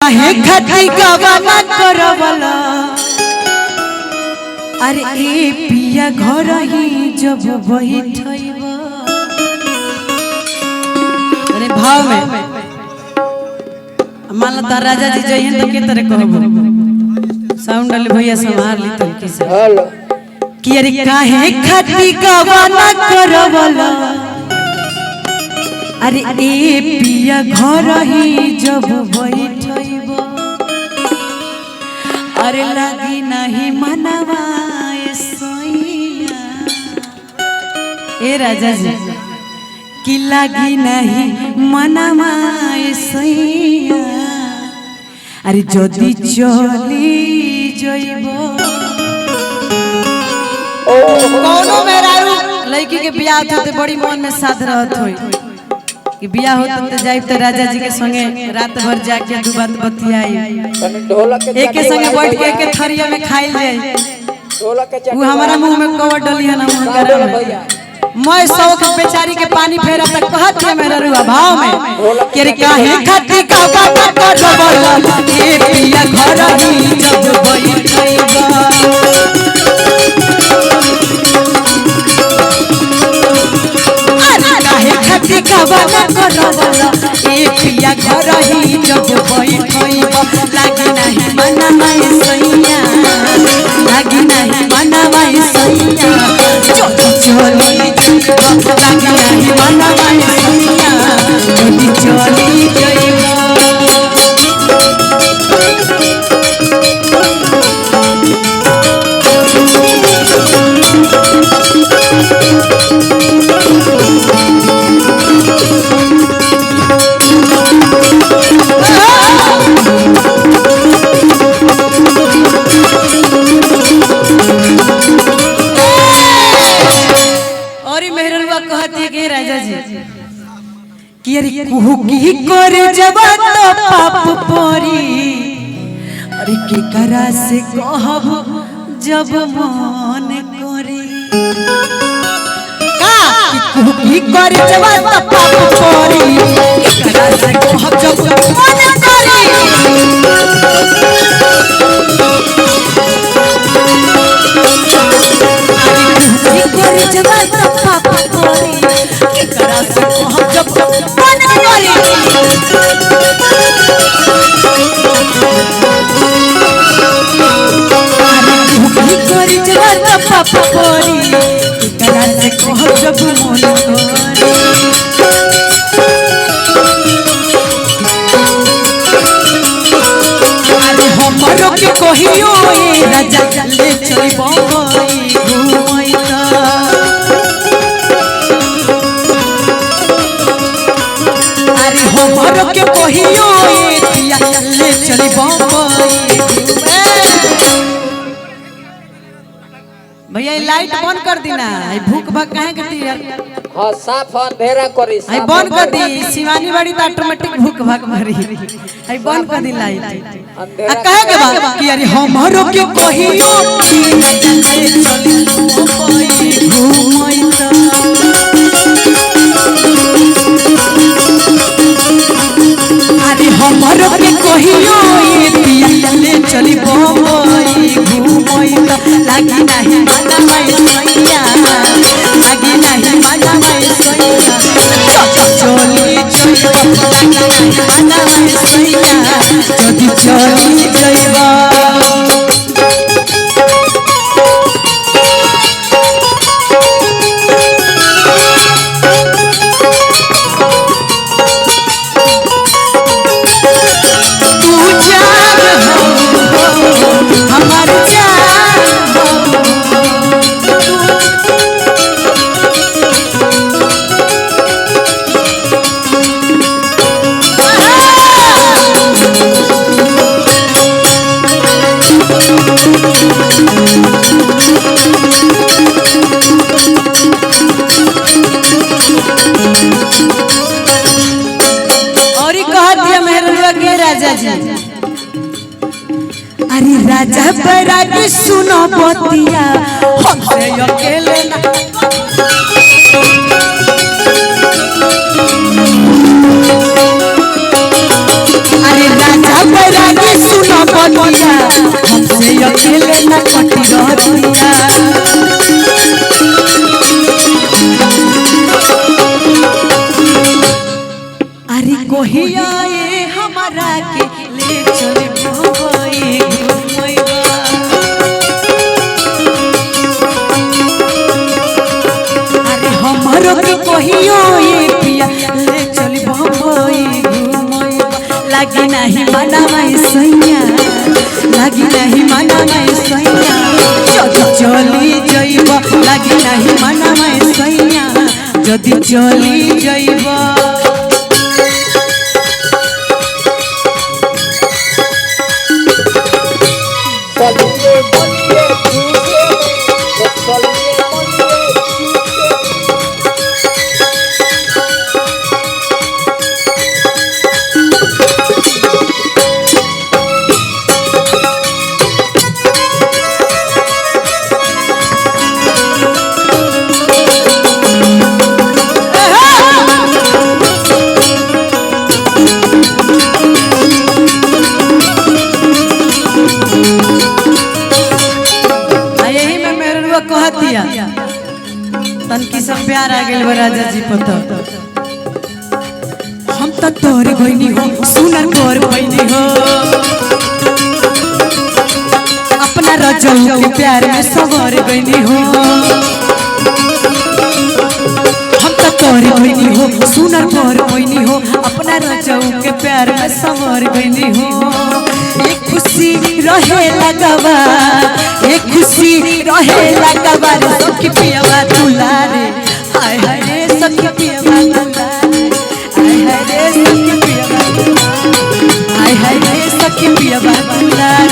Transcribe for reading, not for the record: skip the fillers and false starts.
काहे खाती गवाना करवला अरे ए पिया घर ही जब बैठइबा अरे भाव में मान लो तार राजा जी जइहन तो के तरह कहबो साउंड वाले भैया संभाल ली तन की से हेलो कि अरे काहे खाती गवाना करवला अरे ए पिया घर ही जब बैठइबा अरे लगी नहीं मनवा सैया ए राजा जी कि लगी नहीं मनवा सैया अरे जदी चली जइबो कोनो मेहरारू लड़की के बियाह होते बड़ी मन में साध रहत होई कि बियाह होता तो जाइब तो राजा जी के संगे रात भर जाके दू बात बतियाई एक के संगे बैठ के एक थरिया में खाइल जाए वो हमारा मुंह में कवर डलिया ना मुंह कर मैं शौक बेचारी के पानी फेरा तक कहत है मेरा रुआ भाव में कि रे काहे खाती का बात कर बोला ए पिया घर ही जब बैठइबा खाती गवाना करवला ए पिया घर ही जब बैठइबा लागी नहीं मनवा सैया लागी नहीं मनवा सैया चली जइबा लागी नहीं मनवा सैया चली जइबा की करे जवान पाप परी अरे के करा से कहब जब मन करे का की करे जवान पाप परी के करा से कहब जब मन करे की करे जवान पाप परी के करा से कहब जब मन करे पाप परी करा से कहब जब मन करे अरे हमरो के कहियो ए राजा ले चलबो घुमैता अरे हमरो के कहियो ए पिया ले चलबो भैया लाइट बंद कर दी ना भूख भाग काहे करती यार हां साफ अंधेरा करी आई बंद कर दी शिवानी बड़ी तो ऑटोमेटिक भूख भाग भरी आई बंद कर दी लाइट आ काहे के बा कि यार हमरो के कहियो चली घुमैता अरे हमरो के कहियो ए पिया ले चली घुमैता लागी नहीं मनवा सैया लागी नहीं मनवा सैया चली जइबा लागी नहीं मनवा सैया जदी चली जइबा अरे राजा बैराग सुनो बतिया हमसे अकेले ना अरे राजा के ले चली बम्बई घुमैबा। अरे हमरो के कहियो ये पिया ले चली बम्बई घुमैबा। लागी नहीं मना मैं सैया, लागी नहीं मना मैं सैया, जदि चली जइबा। लागी नहीं मना मैं सैया, जदि चली जइबा। चलिए बोलिए झूठे तो चलिए बोलिए झूठे। कहतिया तनकी सब प्यार आ गेल राजा जी पता। हम तो तोर बहनी हो, सुनर तोर बहनी हो, अपना रजऊ के प्यार में सवर बहनी हो। हम तो तोर बहनी हो, सुनर तोर बहनी हो, अपना रजऊ के प्यार में सवर बहनी हो। एक खुशी रहे लगवा, एक खुशी रहे लगवा रे सखी पियवा दुलारे। हाय हाय रे सखी पियवा दुलारे, हाय हाय रे सखी पियवा दुलारे, हाय हाय रे सखी पियवा दुलारे।